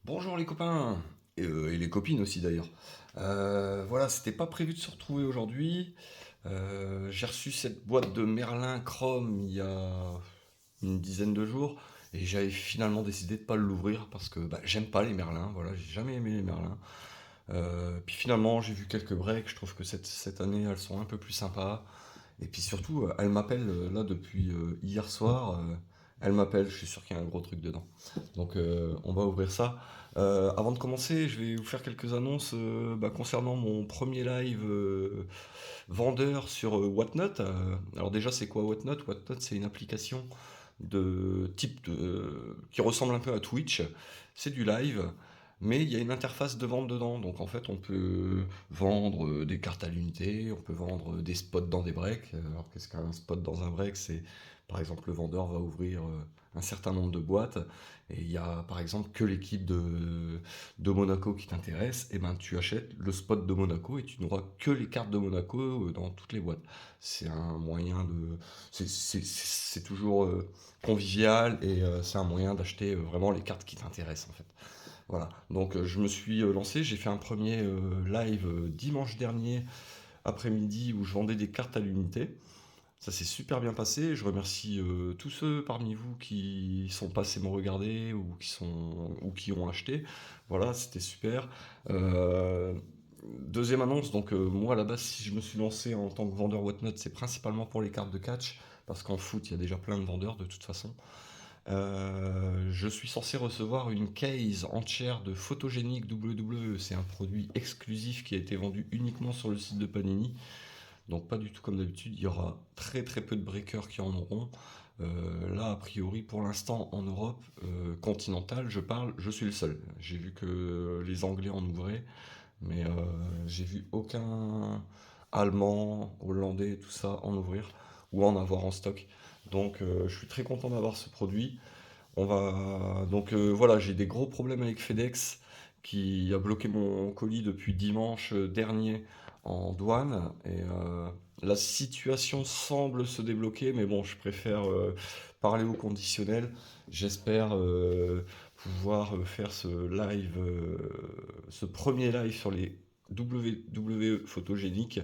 Bonjour les copains et les copines aussi d'ailleurs. Voilà, c'était pas prévu de se retrouver aujourd'hui. J'ai reçu cette boîte de Merlin Chrome il y a une dizaine de jours et j'avais finalement décidé de pas l'ouvrir parce que j'aime pas les Merlins. Voilà, j'ai jamais aimé les Merlins. Puis finalement, j'ai vu quelques breaks. Je trouve que cette année, elles sont un peu plus sympas. Et puis surtout, elle m'appelle là depuis hier soir. Elle m'appelle, je suis sûr qu'il y a un gros truc dedans. Donc on va ouvrir ça. Avant de commencer, je vais vous faire quelques annonces concernant mon premier live vendeur sur Whatnot. Alors déjà, c'est quoi Whatnot? Whatnot, c'est une application qui ressemble un peu à Twitch. C'est du live, mais il y a une interface de vente dedans. Donc en fait, on peut vendre des cartes à l'unité, on peut vendre des spots dans des breaks. Alors qu'est-ce qu'un spot dans un break? C'est par exemple le vendeur va ouvrir un certain nombre de boîtes et il y a par exemple que l'équipe de Monaco qui t'intéresse, et ben tu achètes le spot de Monaco et tu n'auras que les cartes de Monaco dans toutes les boîtes. C'est un moyen de. C'est toujours convivial et c'est un moyen d'acheter vraiment les cartes qui t'intéressent en fait. Voilà, donc je me suis lancé, j'ai fait un premier live dimanche dernier après-midi où je vendais des cartes à l'unité. Ça s'est super bien passé. Je remercie tous ceux parmi vous qui sont passés me regarder ou qui ont acheté. Voilà, c'était super. Euh, Deuxième annonce, donc moi à la base, si je me suis lancé en tant que vendeur Whatnot, c'est principalement pour les cartes de catch, parce qu'en foot, il y a déjà plein de vendeurs de toute façon. Je suis censé recevoir une case entière de Photogénique WWE. C'est un produit exclusif qui a été vendu uniquement sur le site de Panini. Donc pas du tout comme d'habitude, il y aura très très peu de breakers qui en auront. Là, a priori, pour l'instant, en Europe continentale, je suis le seul. J'ai vu que les Anglais en ouvraient, mais j'ai vu aucun Allemand, Hollandais, tout ça en ouvrir ou en avoir en stock. Donc je suis très content d'avoir ce produit. Voilà, j'ai des gros problèmes avec FedEx qui a bloqué mon colis depuis dimanche dernier en douane. Et la situation semble se débloquer, mais bon, je préfère parler au conditionnel. J'espère pouvoir faire ce premier live sur les WWE photogéniques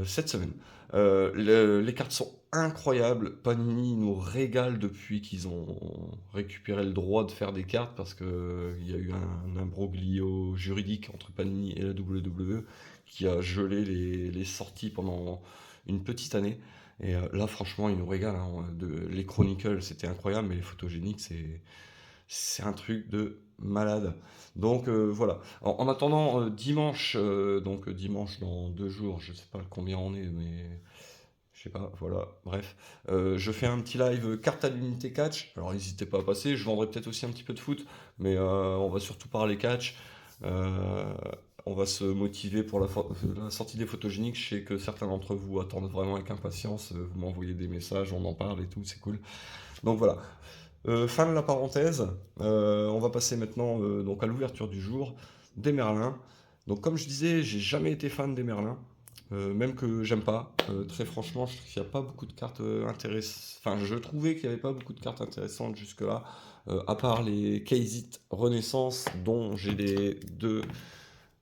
cette semaine. Les cartes sont incroyables. Panini nous régale depuis qu'ils ont récupéré le droit de faire des cartes parce que il y a eu un imbroglio juridique entre Panini et la WWE qui a gelé les sorties pendant une petite année. Et là, franchement, ils nous régalent, hein. Les Chronicles, c'était incroyable, mais les photogéniques, c'est un truc de malade. Donc voilà. En attendant, dimanche, dimanche dans 2 jours, je sais pas combien on est, mais je sais pas, voilà, bref. Je fais un petit live carte à l'unité catch. Alors n'hésitez pas à passer, je vendrai peut-être aussi un petit peu de foot, mais on va surtout parler catch. Euh, on va se motiver pour la sortie des photogéniques. Je sais que certains d'entre vous attendent vraiment avec impatience. Vous m'envoyez des messages, on en parle et tout, c'est cool. Donc voilà. Fin de la parenthèse. On va passer maintenant donc à l'ouverture du jour des Merlins. Donc comme je disais, j'ai jamais été fan des Merlins, même que j'aime pas. Très franchement, je trouve qu'il n'y a pas beaucoup de cartes intéressantes. Enfin, je trouvais qu'il n'y avait pas beaucoup de cartes intéressantes jusque-là, à part les Kaysit Renaissance, dont j'ai les deux,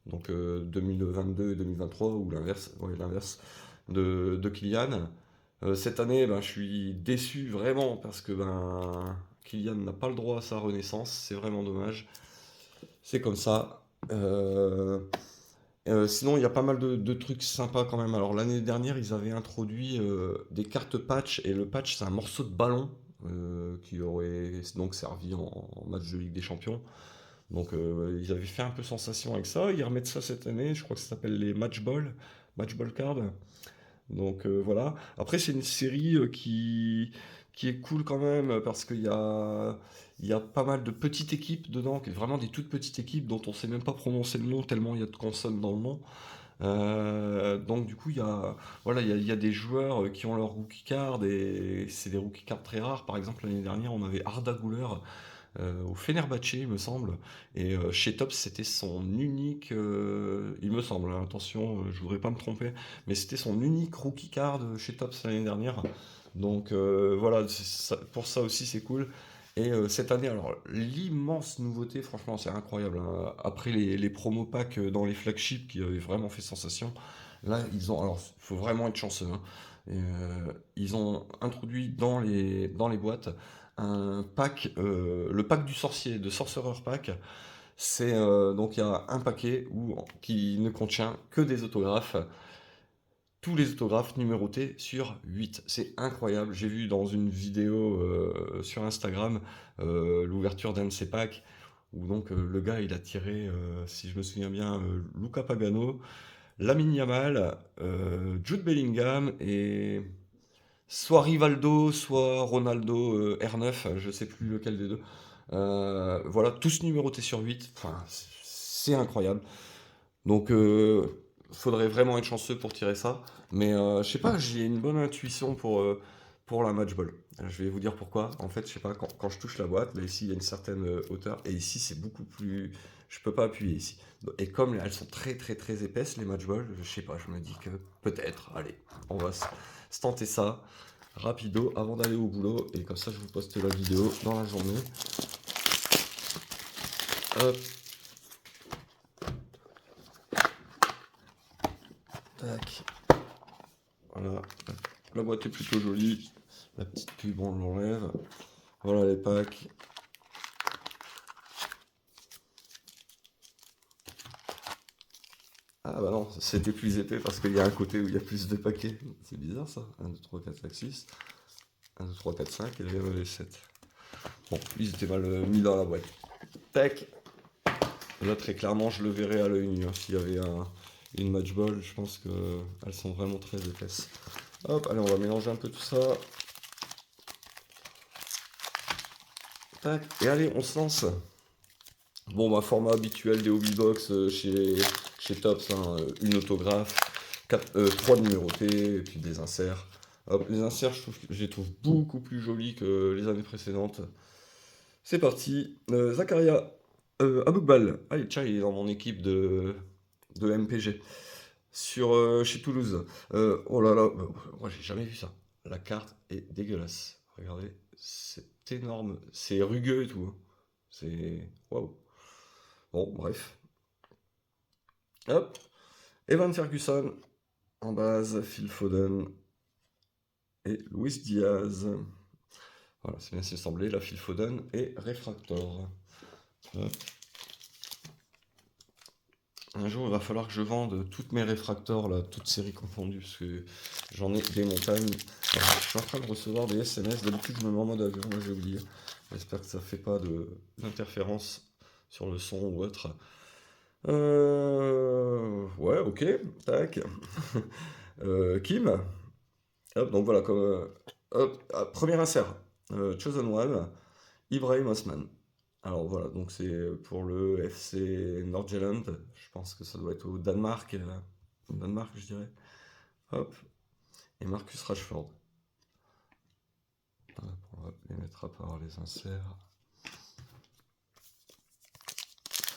donc 2022 et 2023, ou l'inverse, ouais, l'inverse de Kylian. Cette année, je suis déçu vraiment parce que Kylian n'a pas le droit à sa renaissance. C'est vraiment dommage. C'est comme ça. Sinon, il y a pas mal de trucs sympas quand même. Alors l'année dernière, ils avaient introduit des cartes patch et le patch, c'est un morceau de ballon qui aurait donc servi en match de Ligue des Champions. Donc ils avaient fait un peu sensation avec ça. Ils remettent ça cette année. Je crois que ça s'appelle les Match Ball Cards. Donc voilà. Après, c'est une série qui est cool quand même parce il y a pas mal de petites équipes dedans, vraiment des toutes petites équipes dont on sait même pas prononcer le nom tellement il y a de consonnes dans le nom. Donc du coup, il y a des joueurs qui ont leur rookie card et c'est des rookie cards très rares. Par exemple, l'année dernière, on avait Arda Güler au Fenerbahçe, il me semble. Et chez Tops, c'était son unique, il me semble, hein, attention, je voudrais pas me tromper, mais c'était son unique rookie card chez Tops l'année dernière. Donc voilà, pour ça aussi c'est cool. Et cette année, alors l'immense nouveauté, franchement, c'est incroyable, hein. Après les promo packs dans les flagships qui avaient vraiment fait sensation, là, ils ont. Alors, il faut vraiment être chanceux, hein. Ils ont introduit dans les boîtes un pack, le pack du sorcier, de Sorcerer Pack. C'est donc il y a un paquet qui ne contient que des autographes, tous les autographes numérotés sur 8. C'est incroyable. J'ai vu dans une vidéo sur Instagram l'ouverture d'un de ces packs où donc le gars il a tiré, si je me souviens bien, Luca Pagano, Lamine Yamal, Jude Bellingham et soit Rivaldo, soit Ronaldo R9, je sais plus lequel des deux. Voilà, tous numérotés sur 8. Enfin, c'est incroyable. Donc, faudrait vraiment être chanceux pour tirer ça. Mais je sais pas, j'ai une bonne intuition pour la match ball. Je vais vous dire pourquoi. En fait, je sais pas, quand je touche la boîte, là, ici, il y a une certaine hauteur. Et ici, c'est beaucoup plus. Je peux pas appuyer ici. Et comme elles sont très, très, très épaisses, les match balls, je sais pas, je me dis que peut-être, allez, on va se tenter ça rapido avant d'aller au boulot. Et comme ça, je vous poste la vidéo dans la journée. Hop, tac. Voilà, la boîte est plutôt jolie. La petite pub, on l'enlève. Voilà les packs. Ah bah non, c'était plus épais parce qu'il y a un côté où il y a plus de paquets. C'est bizarre ça. 1, 2, 3, 4, 5, 6. 1, 2, 3, 4, 5 et là il y en avait 7. Bon, ils étaient mal mis dans la boîte. Tac. Là très clairement je le verrais à l'œil nu, hein. S'il y avait une match ball, je pense qu'elles sont vraiment très épaisses. Hop, allez on va mélanger un peu tout ça. Tac. Et allez, on se lance. Bon, bah, format habituel des hobby box chez Tops, hein, une autographe, 3 numérotés, et puis des inserts. Hop, les inserts, je les trouve beaucoup plus jolis que les années précédentes. C'est parti. Zakaria Aboukbal. Ah, tiens, il est dans mon équipe de MPG. Chez Toulouse. Oh là là, moi j'ai jamais vu ça. La carte est dégueulasse. Regardez, c'est énorme. C'est rugueux et tout, hein. C'est. Waouh. Bon, bref. Hop. Evan Ferguson en base, Phil Foden et Luis Diaz. Voilà, c'est bien semblé. La Phil Foden et Refractor. Hop. Un jour, il va falloir que je vende toutes mes réfractors, là, toutes séries confondues, parce que j'en ai des montagnes. Alors, je suis en train de recevoir des SMS. D'habitude, je me mets en mode avion, là, j'ai oublié. J'espère que ça fait pas d'interférence sur le son ou autre. Ouais, ok, tac. Kim. Hop, donc voilà, comme, hop, premier insert. Chosen One, Ibrahim Osman. Alors voilà, donc c'est pour le FC Nordjylland. Je pense que ça doit être au Danemark. Au Danemark, je dirais. Hop, et Marcus Rashford. Hop, on va les mettre à part les inserts.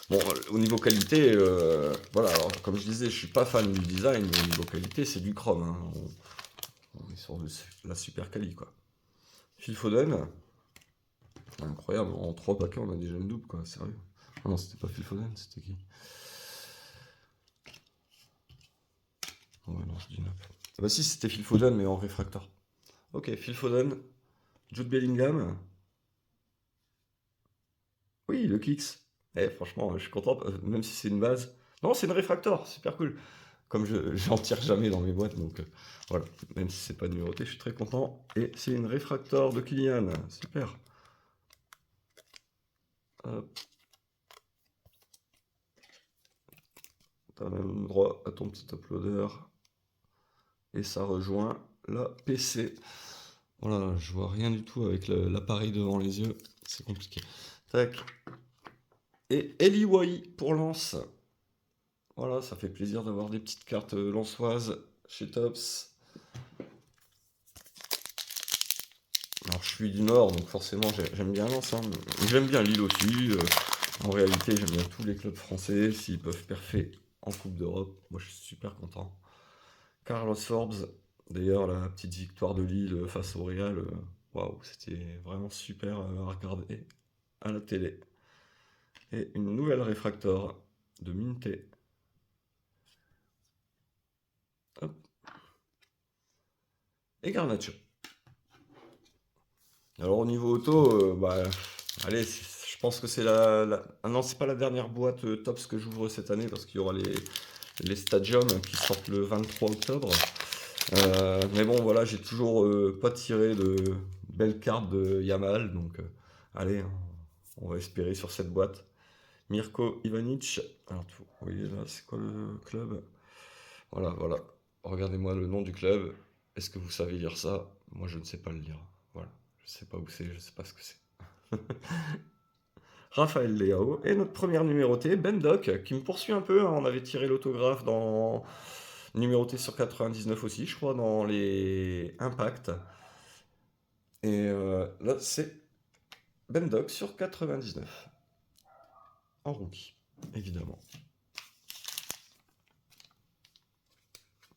Bon, au niveau qualité, voilà, alors, comme je disais, je suis pas fan du design, mais au niveau qualité, c'est du chrome, hein. On est sur la super quali, quoi. Phil Foden, incroyable, en 3 paquets, on a déjà une double, quoi, sérieux. Ah non, c'était pas Phil Foden, c'était qui? Ouais, non, je dis n'importe. Ah bah si, c'était Phil Foden, mais en réfracteur. Ok, Phil Foden, Jude Bellingham. Oui, le Kicks. Eh, franchement, je suis content, même si c'est une base. Non, c'est une réfractor, super cool. Comme j'en tire jamais dans mes boîtes, donc voilà, même si c'est pas numéroté, je suis très content. Et c'est une réfractor de Kylian, super. Hop. T'as même droit à ton petit uploader. Et ça rejoint la PC. Voilà, je vois rien du tout avec l'appareil devant les yeux, c'est compliqué. Tac. Et Eli Wai pour Lens. Voilà, ça fait plaisir d'avoir des petites cartes lensoises chez Tops. Alors je suis du Nord, donc forcément j'aime bien Lens, hein. J'aime bien Lille aussi. En réalité, j'aime bien tous les clubs français. S'ils peuvent perfer en Coupe d'Europe, moi je suis super content. Carlos Forbes, d'ailleurs la petite victoire de Lille face au Real, Waouh, c'était vraiment super à regarder à la télé. Et une nouvelle réfractor de Minté. Hop. Et Garnacho. Alors au niveau auto, bah, allez, je pense que c'est Ah non, c'est pas la dernière boîte Tops que j'ouvre cette année parce qu'il y aura les Stadium qui sortent le 23 octobre. Mais bon, voilà, j'ai toujours pas tiré de belles cartes de Yamal, donc allez, hein, on va espérer sur cette boîte. Mirko Ivanic. Alors, vous voyez là, c'est quoi le club? Voilà, voilà. Regardez-moi le nom du club. Est-ce que vous savez lire ça? Moi, je ne sais pas le lire. Voilà. Je sais pas où c'est, je sais pas ce que c'est. Raphaël Leao. Et notre première numérotée, Ben Doc, qui me poursuit un peu, hein. On avait tiré l'autographe dans numéroté sur 99 aussi, je crois, dans les Impact. Et là, c'est Ben Doc sur 99. En rookie, évidemment.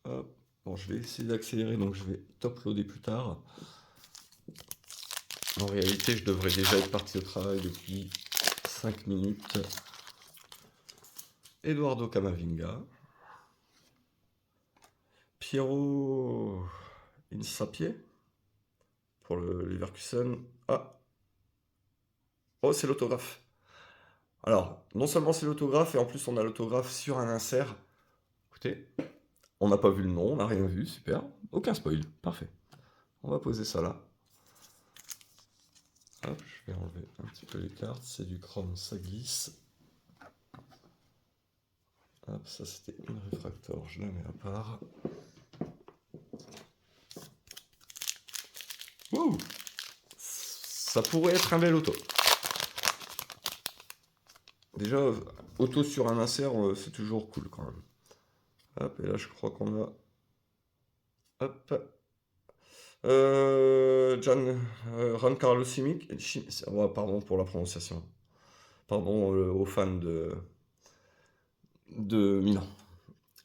Hop. Bon, je vais essayer d'accélérer, donc je vais top-loader plus tard. En réalité, je devrais déjà être parti au travail depuis 5 minutes. Eduardo Camavinga. Piero Insapié pour le Leverkusen. Ah, oh, c'est l'autographe. Alors, non seulement c'est l'autographe, et en plus on a l'autographe sur un insert. Écoutez, on n'a pas vu le nom, on n'a rien vu, super. Aucun spoil, parfait. On va poser ça là. Hop, je vais enlever un petit peu les cartes, c'est du chrome, ça glisse. Hop, ça c'était une réfractor, je la mets à part. Wouh! Ça pourrait être un bel auto. Déjà, auto sur un insert, c'est toujours cool quand même. Hop, et là je crois qu'on a... Hop. Giancarlo Simic. Ouais, pardon pour la prononciation. Pardon aux fans de Milan.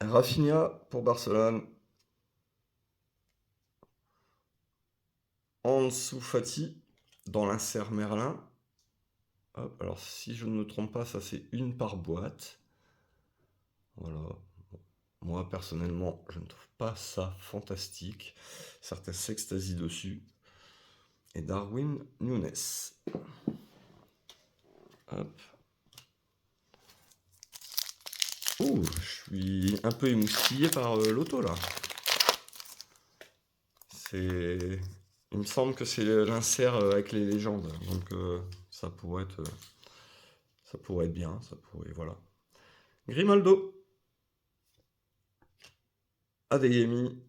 Rafinha pour Barcelone. Ansu Fati dans l'insert Merlin. Hop, alors si je ne me trompe pas, ça c'est une par boîte. Voilà. Moi personnellement, je ne trouve pas ça fantastique. Certains s'extasient dessus. Et Darwin Nunes. Hop. Oh, je suis un peu émoustillé par l'auto là. C'est... Il me semble que c'est l'insert avec les légendes. Donc ça pourrait être bien. Ça pourrait, voilà. Grimaldo. Adeyemi.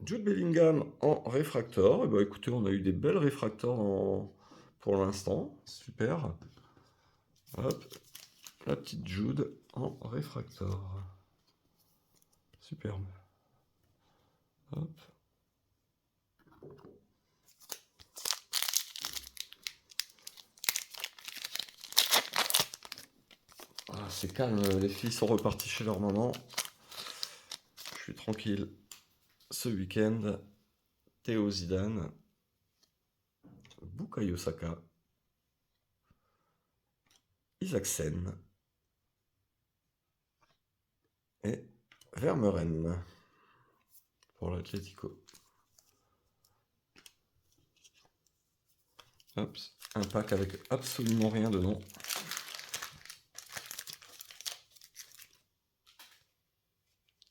Jude Bellingham en réfractor. Eh ben, écoutez, on a eu des belles réfractors pour l'instant. Super. Hop. La petite Jude en réfractor. Superbe. Hop. Ah, c'est calme, les filles sont reparties chez leur maman. Je suis tranquille. Ce week-end, Théo Zidane, Bukayo Saka, Isaacsen et Vermeuren pour l'Atlético. Hop, un pack avec absolument rien dedans.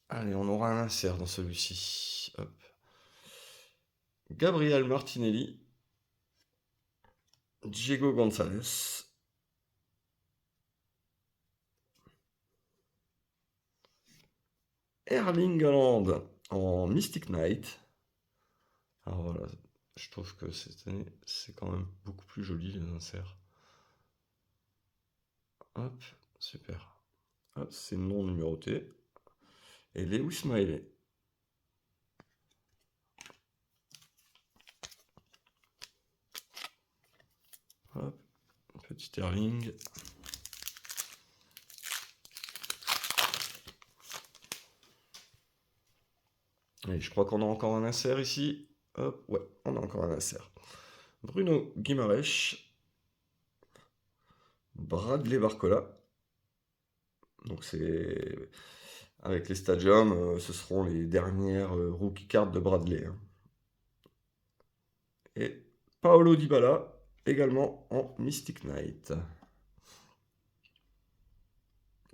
Allez, on aura un insert dans celui-ci. Hop. Gabriel Martinelli, Diego Gonzalez, Erling Haaland en Mystic Knight. Alors voilà, je trouve que cette année, c'est quand même beaucoup plus joli les inserts. Hop, super. Hop, c'est non numéroté. Et Lewis Smiley. Hop, petit Erling. Et je crois qu'on a encore un insert ici. Hop, ouais, on a encore un insert. Bruno Guimaraes. Bradley Barcola. Donc c'est avec les stadiums, ce seront les dernières rookie cards de Bradley, hein. Et Paolo Dybala, également en Mystic Knight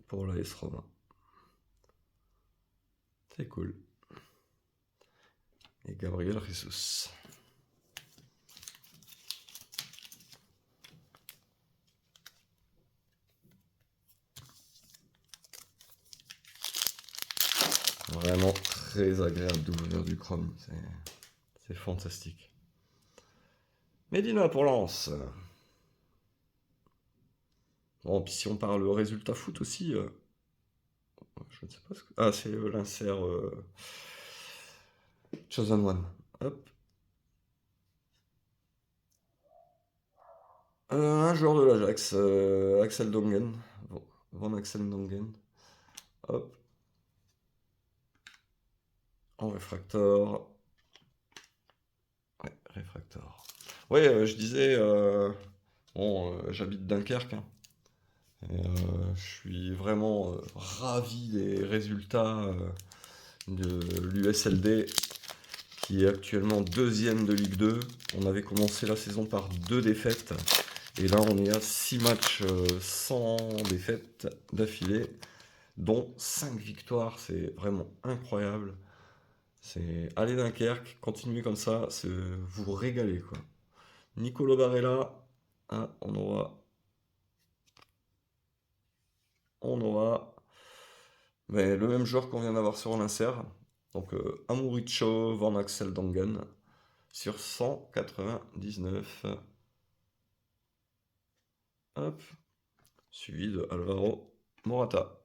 pour l'AS Roma. C'est cool. Et Gabriel Jesus. Vraiment très agréable d'ouvrir du Chrome. C'est fantastique. Medina pour Lens. Bon, puis si on parle résultat foot aussi, je ne sais pas ce que... Ah, c'est l'insert Chosen One. Hop. Un joueur de l'Ajax, Axel Dongen. Van Axel Dongen. Hop. En réfractor. Ouais, réfractor. Ouais, je disais, bon, j'habite Dunkerque, hein, et, je suis vraiment ravi des résultats de l'USLD, qui est actuellement deuxième de Ligue 2. On avait commencé la saison par 2 défaites, et là on est à 6 matchs sans défaite d'affilée, dont 5 victoires. C'est vraiment incroyable. C'est allez Dunkerque, continuez comme ça, vous vous régalez quoi. Nicolo Barella, hein, on aura mais le même joueur qu'on vient d'avoir sur l'insert. Donc Amuricho Van Axel Dongen sur 199. Hop, suivi de Alvaro Morata.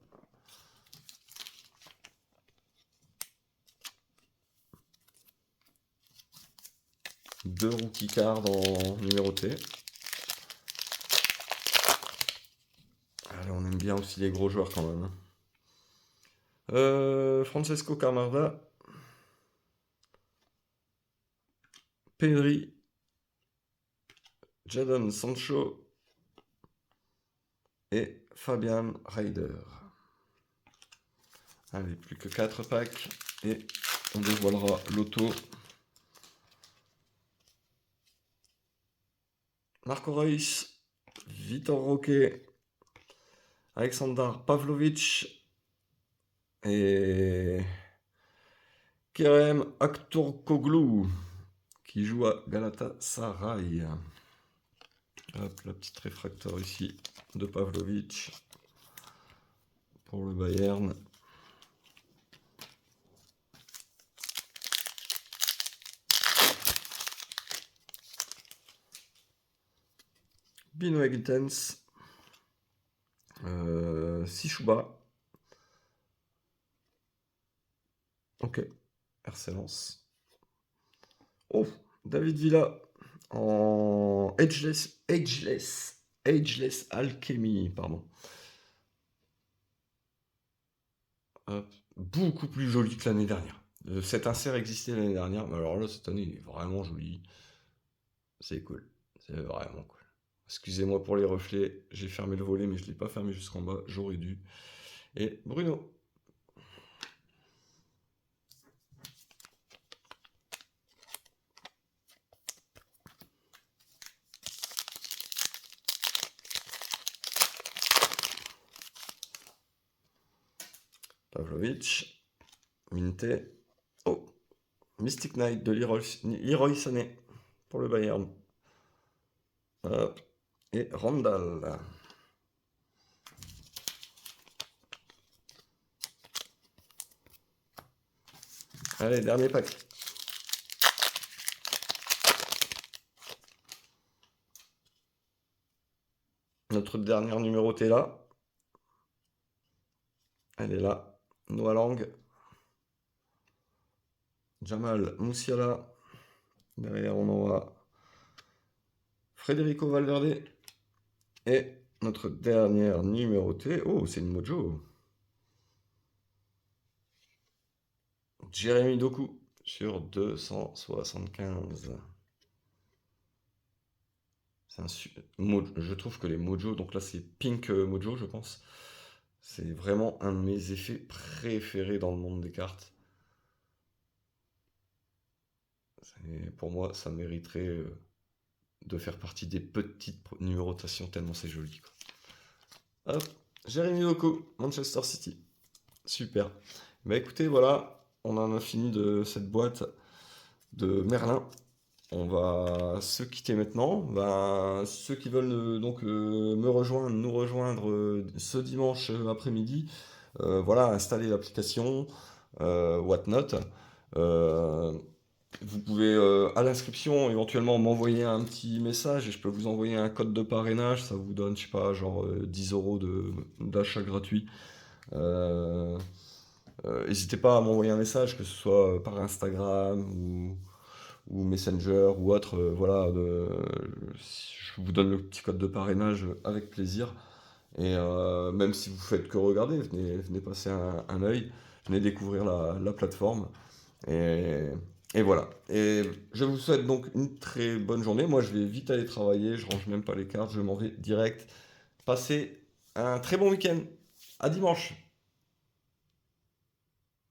Deux rookie cards en numéroté. Allez, on aime bien aussi les gros joueurs quand même, hein. Francesco Camarda, Pedri, Jadon Sancho et Fabian Reider. Allez, plus que 4 packs et on dévoilera l'auto. Marco Reus, Vitor Roque, Alexander Pavlovic et Kerem Aktürkoğlu qui joue à Galatasaray. Hop, la petite réfracteur ici de Pavlovic pour le Bayern. Bino Egtens, Sishuba. Ok, RC Lens. Oh, David Villa en Ageless Alchemy, pardon. Hop, beaucoup plus joli que l'année dernière. Cet insert existait l'année dernière, mais alors là, cette année, il est vraiment joli. C'est cool. C'est vraiment cool. Excusez-moi pour les reflets, j'ai fermé le volet, mais je ne l'ai pas fermé jusqu'en bas, j'aurais dû. Et Bruno. Pavlovic. Minte. Oh, Mystic Knight de Leroy Sané pour le Bayern. Hop. Et Randall. Allez, dernier pack. Notre dernière numérotée là. Elle est là. Noah Lang. Jamal Musiala. Derrière, on aura Federico Valverde. Et notre dernière numérotée. Oh, c'est une Mojo. Jérémy Doku sur 275. Je trouve que les Mojo, donc là c'est Pink Mojo, je pense. C'est vraiment un de mes effets préférés dans le monde des cartes. Pour moi, ça mériterait de faire partie des petites numérotations tellement c'est joli, quoi. Hop, Jérémy Doku, Manchester City. Super. Bah écoutez, voilà, on en a fini de cette boîte de Merlin. On va se quitter maintenant. Ben, ceux qui veulent donc me rejoindre, nous rejoindre ce dimanche après-midi, voilà, installer l'application Whatnot. Euh, Vous pouvez à l'inscription éventuellement m'envoyer un petit message et je peux vous envoyer un code de parrainage. Ça vous donne, je sais pas, genre 10 euros d'achat gratuit. Euh, N'hésitez pas à m'envoyer un message, que ce soit par Instagram ou Messenger ou autre. Voilà, je vous donne le petit code de parrainage avec plaisir. Et même si vous faites que regarder, venez passer un œil, venez découvrir la plateforme. Et, et voilà. Et je vous souhaite donc une très bonne journée. Moi, je vais vite aller travailler. Je range même pas les cartes. Je m'en vais direct. Passez un très bon week-end. À dimanche.